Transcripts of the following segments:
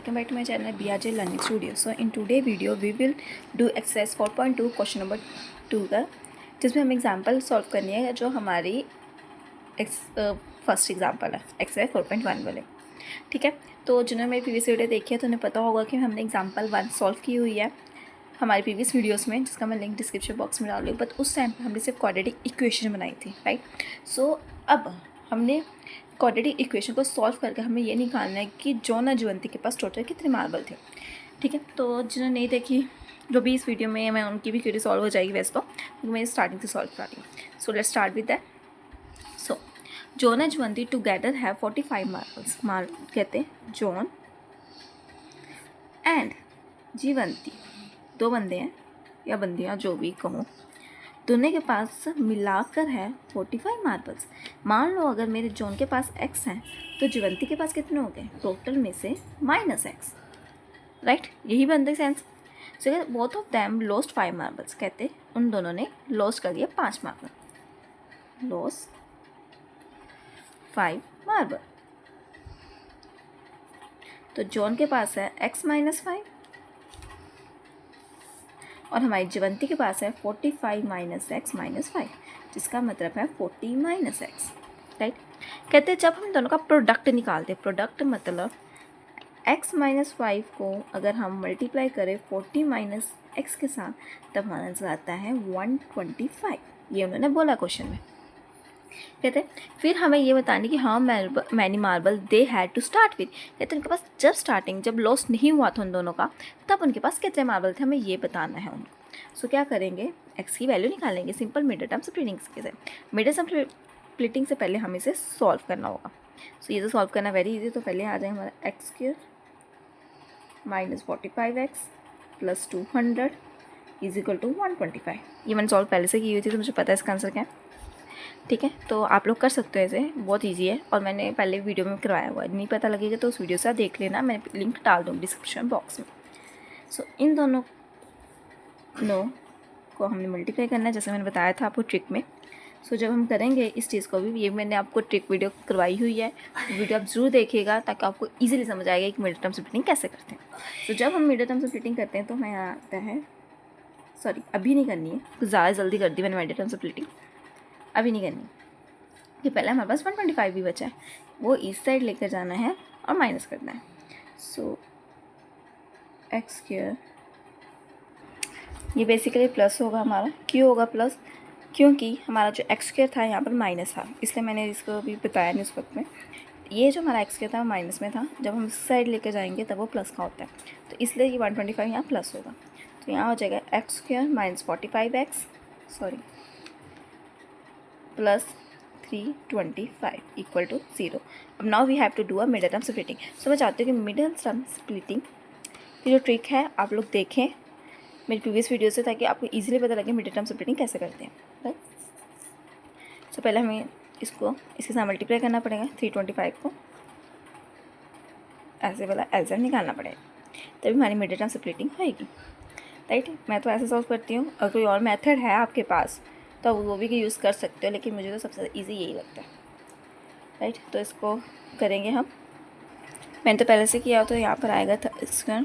welcome back to my channel BRJ Learning Studio. So in today video we will do exercise 4.2 question number 2 का, जिसमें हम example solve करनी है जो हमारी फर्स्ट एग्जाम्पल है एक्सरसाइज 4.1 वाले। ठीक है, तो जिन्होंने मेरी प्रीवियस वीडियो देखी है तो उन्हें पता होगा कि हमने एग्जाम्पल 1 सॉल्व की हुई है हमारी प्रीवियस वीडियोस में, जिसका मैं लिंक डिस्क्रिप्शन बॉक्स में डाल दूँ। बट उस टाइम पर हमने सिर्फ क्वाड्रेटिक इक्वेशन बनाई थी, राइट। सो अब हमने क्वाड्रेटिक इक्वेशन को सॉल्व करके हमें ये निकालना है कि जॉन और ज्वंती के पास टोटल कितने मार्बल थे। ठीक है, तो जिन्होंने नहीं देखी जो भी इस वीडियो में मैं उनकी भी क्वेरी सॉल्व हो जाएगी वैसे तो, क्योंकि मैं स्टार्टिंग से सॉल्व कर रही हूँ। So let's start with that. So John and Jayanti together have 45 marbles. कहते हैं जॉन एंड जीवंती, दो बंदे हैं या बंदियाँ जो भी कहूँ, दोनों के पास मिलाकर है 45 मार्बल्स। मान लो अगर मेरे जॉन के पास x हैं तो जीवंती के पास कितने हो गए टोटल में से -x, राइट। यही बनते sense. So both of them lost 5 marbles. कहते उन दोनों ने लॉस्ट कर दिया 5 मार्बल, लॉस 5 मार्बल। तो जॉन के पास है x - 5 और हमारी जीवंती के पास है 45 - x - 5, जिसका मतलब है 40 - x, राइट। कहते हैं जब हम दोनों का प्रोडक्ट निकालते हैं, प्रोडक्ट मतलब x - 5 को अगर हम मल्टीप्लाई करें 40 - x के साथ, तब हमारा आंसर आता है 125। ये उन्होंने बोला क्वेश्चन में। कहते हैं फिर हमें ये बताने कि हाँ many marble they had to start with. कहते हैं उनके पास जब लॉस नहीं हुआ था उन दोनों का, तब उनके पास कितने मार्बल थे, हमें ये बताना है उनको। सो क्या करेंगे, एक्स की वैल्यू निकालेंगे सिंपल मिडल टर्म स्प्लिटिंग से। मिडल टर्म स्प्लिटिंग से पहले हमें इसे सॉल्व करना होगा। सो ये तो सॉल्व करना वेरी इजी। तो पहले आ जाए हमारा x² - 45x + 200 = 125। ये मैंने सॉल्व पहले से की हुई थी तो मुझे पता है इसका आंसर क्या है। ठीक है, तो आप लोग कर सकते हो, ऐसे बहुत इजी है और मैंने पहले वीडियो में करवाया हुआ है। नहीं पता लगेगा तो उस वीडियो से देख लेना, मैं लिंक डाल दूँगी डिस्क्रिप्शन बॉक्स में। सो इन दोनों को हमने मल्टीप्लाई करना है, जैसे मैंने बताया था आपको ट्रिक में। सो जब हम करेंगे इस चीज़ को भी, ये मैंने आपको ट्रिक वीडियो करवाई हुई है, वीडियो आप ज़रूर देखिएगा ताकि आपको ईजिली समझ आएगा कि मिडल टर्म स्प्लिटिंग कैसे करते हैं। तो जब हम मिडल टर्म स्प्लिटिंग करते हैं तो हमें आता है, सॉरी अभी नहीं करनी है, कुछ ज़्यादा जल्दी कर दी मैंने मिडल टर्म स्प्लिटिंग, अभी नहीं करनी कि पहले हमारे पास 125 भी बचा है, वो इस साइड लेकर जाना है और माइनस करना है। सो x², ये बेसिकली प्लस होगा हमारा। क्यों होगा प्लस? क्योंकि हमारा जो x² था यहाँ पर माइनस था, इसलिए मैंने इसको भी बताया नहीं उस वक्त में। ये जो हमारा x² था माइनस में था, जब हम इस साइड लेकर जाएंगे तब वो प्लस का होता है, तो इसलिए ये 125 यहाँ प्लस होगा। तो यहाँ हो जाएगा x² - 45x, सॉरी + 325 = 0। अब now we have to do a middle term splitting. So मैं चाहती हूँ कि मिडल टर्म स्प्लिटिंग की जो ट्रिक है आप लोग देखें मेरी प्रीवियस वीडियो से, ताकि आपको इजीली पता लगे मिडल टर्म स्प्लिटिंग कैसे करते हैं, राइट। सो पहले हमें इसको इसके साथ मल्टीप्लाई करना पड़ेगा, 325 को ऐसे वाला एलसीएम निकालना पड़ेगा, तभी हमारी मिडल टर्म स्प्लिटिंग होएगी, राइट। मैं तो ऐसे सॉल्व करती हूँ, अगर कोई और मेथड है आपके पास तो वो भी यूज़ कर सकते हो, लेकिन मुझे तो सबसे ईजी यही लगता है, राइट। तो इसको करेंगे हम, मैंने तो पहले से किया, तो यहाँ पर आएगा इसका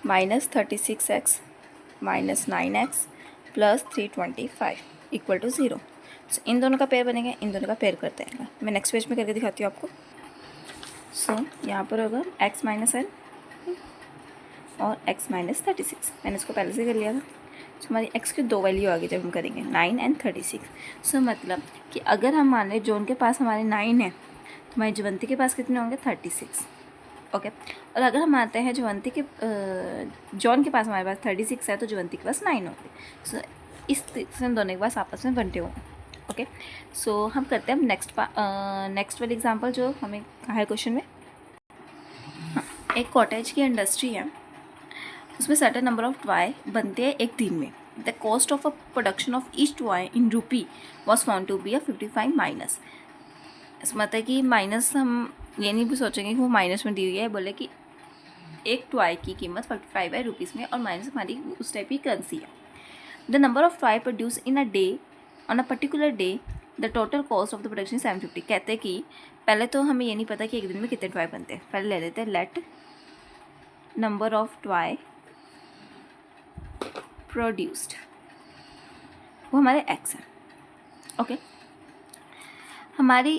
-36x - 9x + 325 = 0। सो इन दोनों का पेयर बनेगा, इन दोनों का पेयर करते हैं। मैं नेक्स्ट पेज में करके दिखाती हूँ आपको। सो यहाँ पर होगा x - n और x - 36। मैंने इसको पहले से कर लिया था। सो हमारी x की दो वैल्यू आ गई जब हम करेंगे, 9 और 36। सो मतलब कि अगर हम मान लें जॉन के पास हमारे 9 है तो हमारी ज्वंती के पास कितने होंगे 36, ओके। और अगर हम आते हैं ज्वंती के जॉन के पास हमारे पास 36 है तो ज्वंती के पास 9 होंगे। सो इस से दोनों के पास आपस में बनते होंगे, ओके। सो हम करते हैं नेक्स्ट वाली एग्जाम्पल जो हमें कहा है क्वेश्चन में। हाँ, एक कॉटेज की इंडस्ट्री है, उसमें सर्टेन नंबर ऑफ टॉय बनते हैं एक दिन में। The cost of a production of each toy in rupee was found to be a 55 minus. मतलब कि माइनस हम ये नहीं भी सोचेंगे कि वो माइनस में दी हुई है, बोले कि एक टॉय की कीमत 45 है रुपीज़ में और माइनस हमारी उस टाइप की करेंसी है। The number of toy produce in a day on a particular day, the total cost of the production 750। कहते हैं कि पहले तो हमें ये नहीं पता कि एक दिन में कितने टॉय बनते हैं, पहले ले लेते हैं let number of toy produced, वो हमारे x है। ओके, हमारी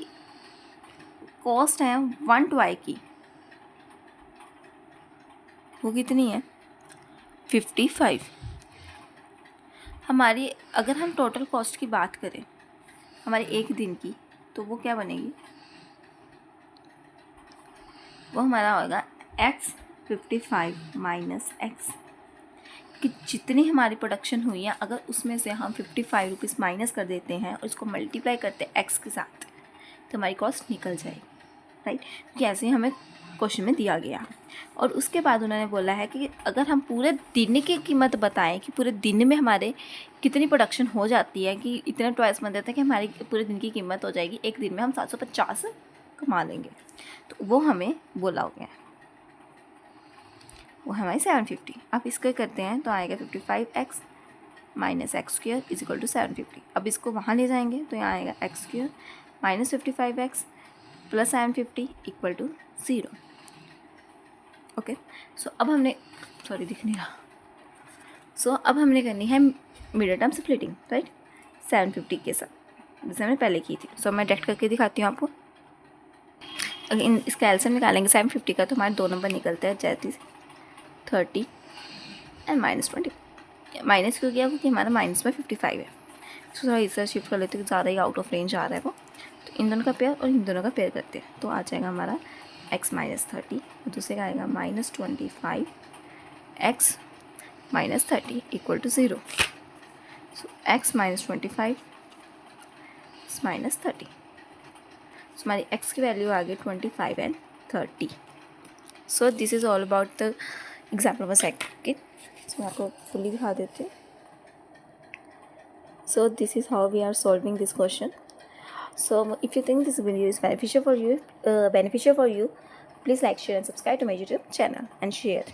कॉस्ट है 1 टॉय की, वो कितनी है 55। हमारी अगर हम टोटल कॉस्ट की बात करें हमारे एक दिन की, तो वो क्या बनेगी, वो हमारा होगा x 55 माइनस एक्स, कि जितनी हमारी प्रोडक्शन हुई है अगर उसमें से हम 55 रुपीज़ माइनस कर देते हैं और इसको मल्टीप्लाई करते हैं x के साथ, तो हमारी कॉस्ट निकल जाएगी, राइट। कि ऐसे ही हमें क्वेश्चन में दिया गया। और उसके बाद उन्होंने बोला है कि अगर हम पूरे दिन की कीमत बताएं कि पूरे दिन में हमारे कितनी प्रोडक्शन हो जाती है, कि इतने टॉयस बन देते हैं कि हमारी पूरे दिन की कीमत हो जाएगी, एक दिन में हम 750 कमा लेंगे, तो वो हमें बोला हो गया है, वो हमारी 750। अब इसको करते हैं तो आएगा 55x minus X square is equal to 750। अब इसको वहाँ ले जाएंगे तो यहाँ आएगा X square minus 55x plus 750 equal to 0। Okay, so अब हमने दिख नहीं रहा। सो अब हमने करनी है मिडिल टर्म स्प्लिटिंग, राइट, 750 के साथ, जैसे हमने पहले की थी। सो मैं डायरेक्ट करके दिखाती हूँ आपको। अगर इसका एलसीएम निकालेंगे 750 का, तो हमारे 2 नंबर निकलते हैं 30 एंड माइनस 20। माइनस क्यों किया, क्योंकि हमारा माइनस में 55 है। इसको थोड़ा इस तरह शिफ्ट कर लेते हैं, ज़्यादा ही आउट ऑफ रेंज आ रहा है वो। तो इन दोनों का पेयर और इन दोनों का पेयर करते हैं, तो आ जाएगा हमारा x माइनस 30, और दूसरे का आएगा minus 25 x minus 30 equal to 0। So x minus 25 minus 30, so हमारी x की वैल्यू आ गई 25 and 30। So this is all about the example number second. So मैं आपको फुली दिखा देती हूँ। So this is how we are solving this question. So if you think this video is beneficial for you, please like, share and subscribe to my YouTube channel and share.